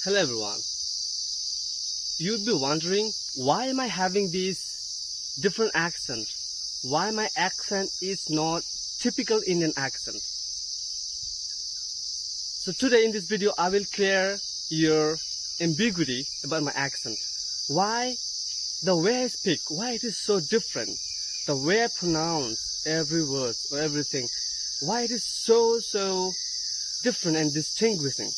Hello everyone. You'd be wondering, why am I having this different accent? Why my accent is not typical Indian accent? So today in this video I will clear your ambiguity about my accent. Why the way I speak, why it is so different, the way I pronounce every word or everything, why it is so different and distinguishing.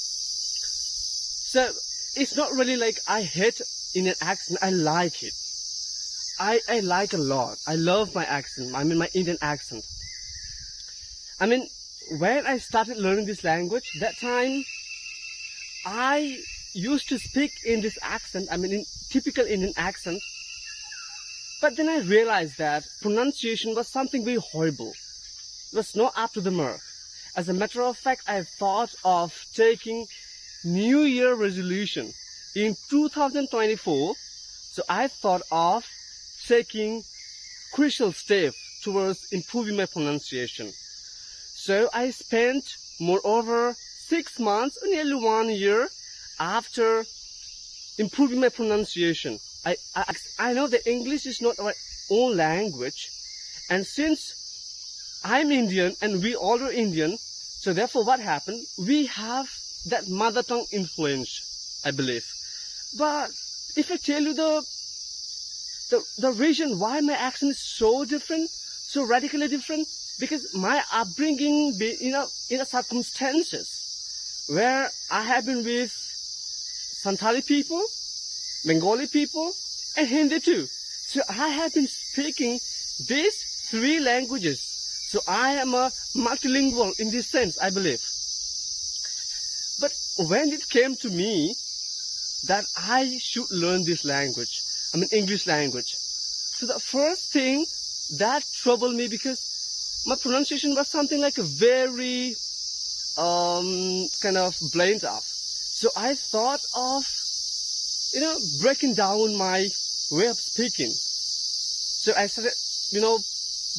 So it's not really like I hate Indian accent, I like it. I like a lot. I love my accent, I mean my Indian accent. I mean, when I started learning this language, that time I used to speak in this accent, I mean in typical Indian accent. But then I realized that pronunciation was something very horrible. It was not up to the mark. As a matter of fact, I thought of taking New Year resolution in 2024. So I thought of taking crucial steps towards improving my pronunciation. So I spent moreover 6 months, nearly 1 year after improving my pronunciation. I know that English is not our own language, and since I'm Indian and we all are Indian, so therefore what happened? We have that mother tongue influence, I believe. But if I tell you the reason why my accent is so different, so radically different, because my upbringing in a circumstances where I have been with Santali people, Bengali people, and Hindi too. So I have been speaking these 3 languages. So I am a multilingual in this sense, I believe. But when it came to me that I should learn this language, I mean English language, so the first thing that troubled me, because my pronunciation was something like a very kind of blamed up. So I thought of, breaking down my way of speaking. So I started,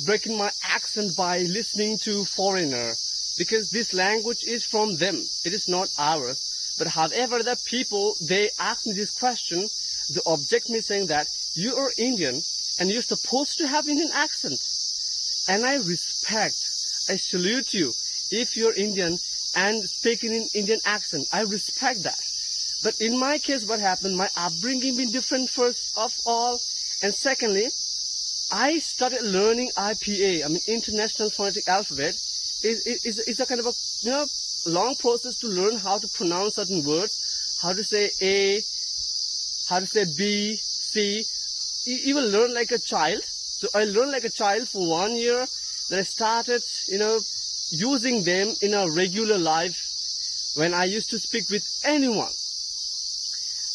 breaking my accent by listening to foreigner, because this language is from them, it is not ours. But however, the people, they ask me this question, they object me saying that you are Indian and you're supposed to have Indian accent. And I respect, I salute you if you're Indian and speaking in Indian accent. I respect that. But in my case, what happened, my upbringing been different first of all, and secondly, I started learning IPA, I mean International Phonetic Alphabet. It's a kind of a long process to learn how to pronounce certain words, how to say A, how to say B, C. You will learn like a child. So I learned like a child for 1 year. Then I started, using them in a regular life when I used to speak with anyone.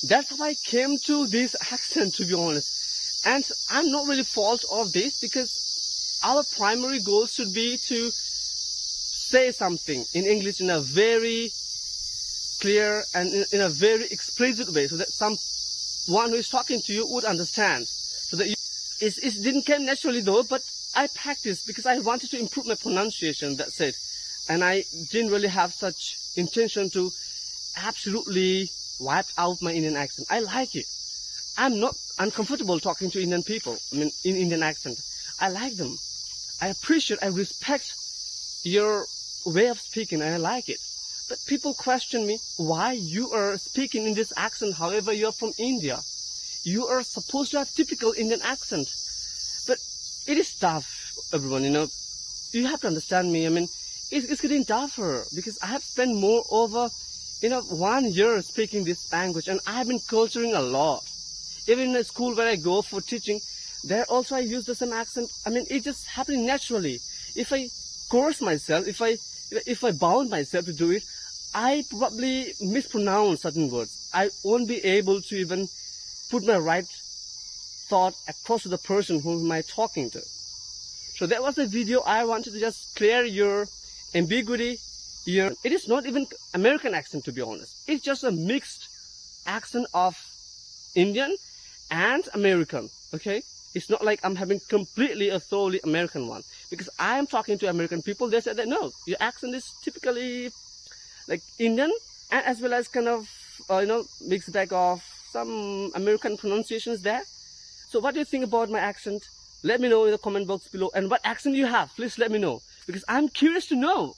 That's how I came to this accent, to be honest. And I'm not really fault of this, because our primary goal should be to say something in English in a very clear and in a very explicit way, so that someone who is talking to you would understand. So that it didn't come naturally though, but I practiced because I wanted to improve my pronunciation, that's it. And I didn't really have such intention to absolutely wipe out my Indian accent. I like it. I'm not uncomfortable talking to Indian people, I mean in Indian accent. I like them. I appreciate, I respect your way of speaking, and I like it. But people question me, why you are speaking in this accent, however you are from India. You are supposed to have typical Indian accent. But it is tough, everyone, You have to understand me, I mean, it's getting tougher, because I have spent more over 1 year speaking this language, and I have been culturing a lot. Even in the school where I go for teaching, there also I use the same accent. I mean, it's just happening naturally. If I coerce myself, if I bound myself to do it, I probably mispronounce certain words. I won't be able to even put my right thought across to the person who am I talking to. So that was the video. I wanted to just clear your ambiguity. It is not even American accent, to be honest. It's just a mixed accent of Indian and American, okay? It's not like I'm having completely a thoroughly American one. Because I am talking to American people, they said that no, your accent is typically like Indian, and as well as kind of mixed bag of some American pronunciations there. So what do you think about my accent? Let me know in the comment box below. And what accent you have, please let me know. Because I'm curious to know